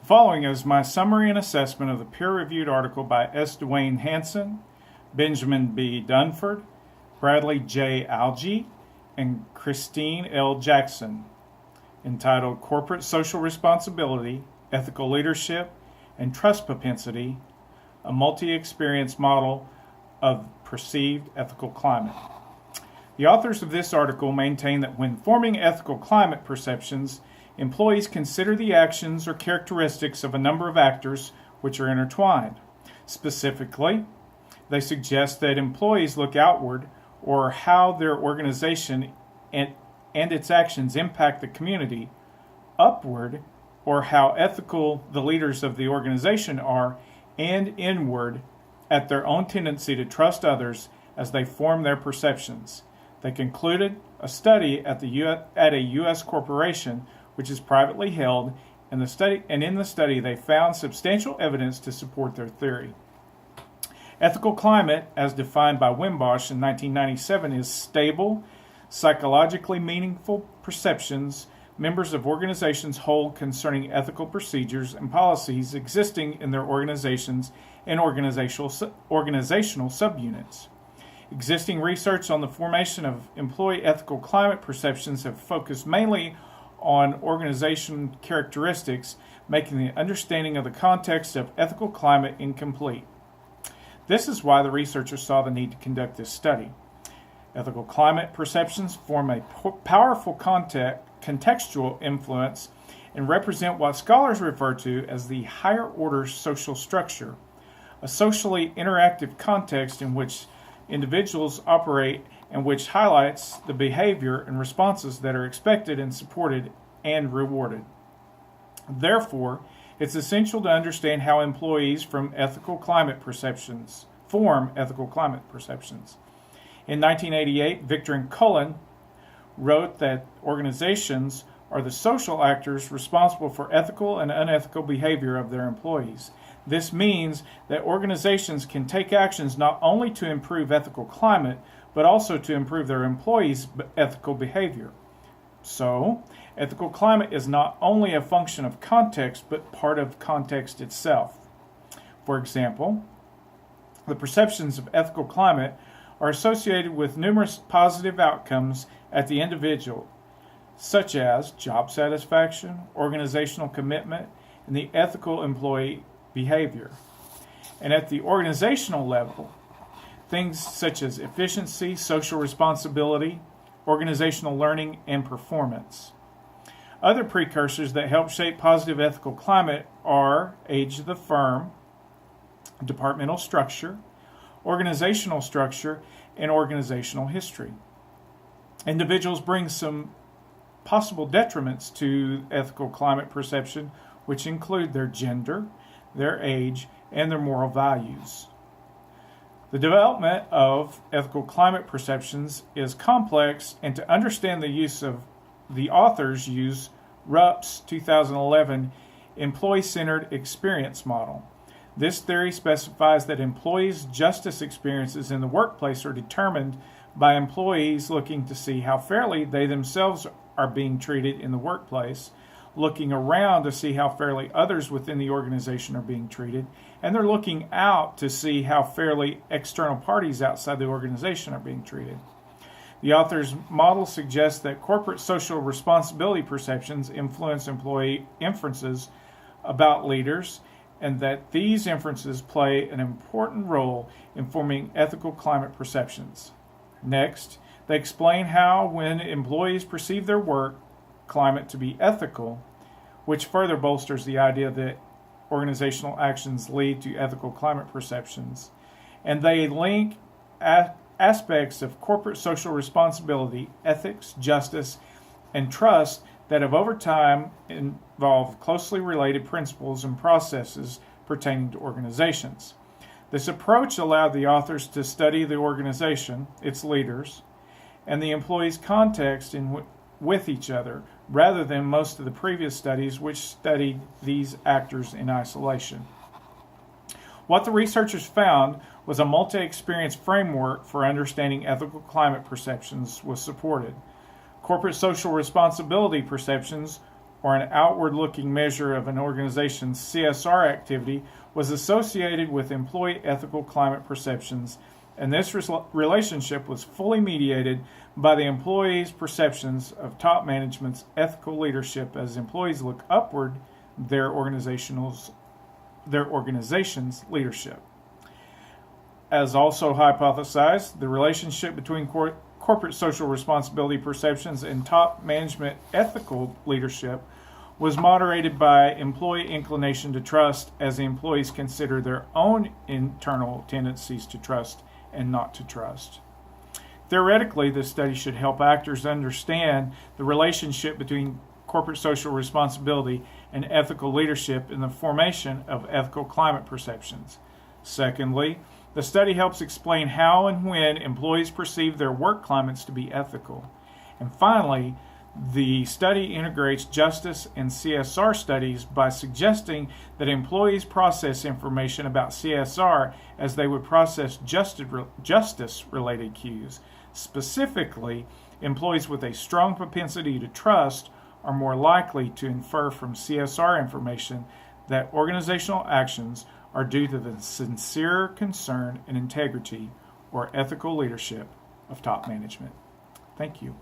following is my summary and assessment of the peer-reviewed article by S. Dwayne Hansen, Benjamin B. Dunford, Bradley J. Alge, and Christine L. Jackson, entitled Corporate Social Responsibility, Ethical Leadership, and Trust Propensity, a Multi-Experience Model of Perceived Ethical Climate. The authors of this article maintain that when forming ethical climate perceptions, employees consider the actions or characteristics of a number of actors which are intertwined. Specifically, they suggest that employees look outward, or how their organization and its actions impact the community, upward, or how ethical the leaders of the organization are, and inward, at their own tendency to trust others as they form their perceptions. They concluded a study at a U.S. corporation which is privately held, and in the study they found substantial evidence to support their theory. Ethical climate, as defined by Wimbosch in 1997, is stable, psychologically meaningful perceptions members of organizations hold concerning ethical procedures and policies existing in their organizations and organizational subunits. Existing research on the formation of employee ethical climate perceptions have focused mainly on organization characteristics, making the understanding of the context of ethical climate incomplete. This is why the researchers saw the need to conduct this study. Ethical climate perceptions form a powerful contextual influence and represent what scholars refer to as the higher order social structure, a socially interactive context in which individuals operate and which highlights the behavior and responses that are expected and supported and rewarded. Therefore, it's essential to understand how employees form ethical climate perceptions. In 1988, Victor and Cullen wrote that organizations are the social actors responsible for ethical and unethical behavior of their employees. This means that organizations can take actions not only to improve ethical climate, but also to improve their employees' ethical behavior. So, ethical climate is not only a function of context, but part of context itself. For example, the perceptions of ethical climate are associated with numerous positive outcomes at the individual, such as job satisfaction, organizational commitment, and the ethical employee behavior. And at the organizational level, things such as efficiency, social responsibility, organizational learning, and performance. Other precursors that help shape positive ethical climate are age of the firm, departmental structure, organizational structure, and organizational history. Individuals bring some possible detriments to ethical climate perception, which include their gender, their age, and their moral values. The development of ethical climate perceptions is complex, and to understand the authors use Rupp's 2011 employee-centered experience model. This theory specifies that employees' justice experiences in the workplace are determined by employees looking to see how fairly they themselves are being treated in the workplace, looking around to see how fairly others within the organization are being treated, and they're looking out to see how fairly external parties outside the organization are being treated. The author's model suggests that corporate social responsibility perceptions influence employee inferences about leaders, and that these inferences play an important role in forming ethical climate perceptions. Next, they explain how when employees perceive their work climate to be ethical, which further bolsters the idea that organizational actions lead to ethical climate perceptions, and they link aspects of corporate social responsibility, ethics, justice, and trust that have over time involved closely related principles and processes pertaining to organizations. This approach allowed the authors to study the organization, its leaders, and the employees' context with each other, rather than most of the previous studies which studied these actors in isolation. What the researchers found was a multi-experience framework for understanding ethical climate perceptions was supported. Corporate social responsibility perceptions or an outward-looking measure of an organization's CSR activity was associated with employee ethical climate perceptions, and this relationship was fully mediated by the employees' perceptions of top management's ethical leadership as employees look upward their organization's leadership. As also hypothesized, the relationship between corporate social responsibility perceptions and top management ethical leadership was moderated by employee inclination to trust as the employees consider their own internal tendencies to trust and not to trust. Theoretically, this study should help actors understand the relationship between corporate social responsibility and ethical leadership in the formation of ethical climate perceptions. Secondly, the study helps explain how and when employees perceive their work climates to be ethical. And finally, the study integrates justice and CSR studies by suggesting that employees process information about CSR as they would process justice-related cues. Specifically, employees with a strong propensity to trust are more likely to infer from CSR information that organizational actions are due to the sincere concern and integrity or ethical leadership of top management. Thank you.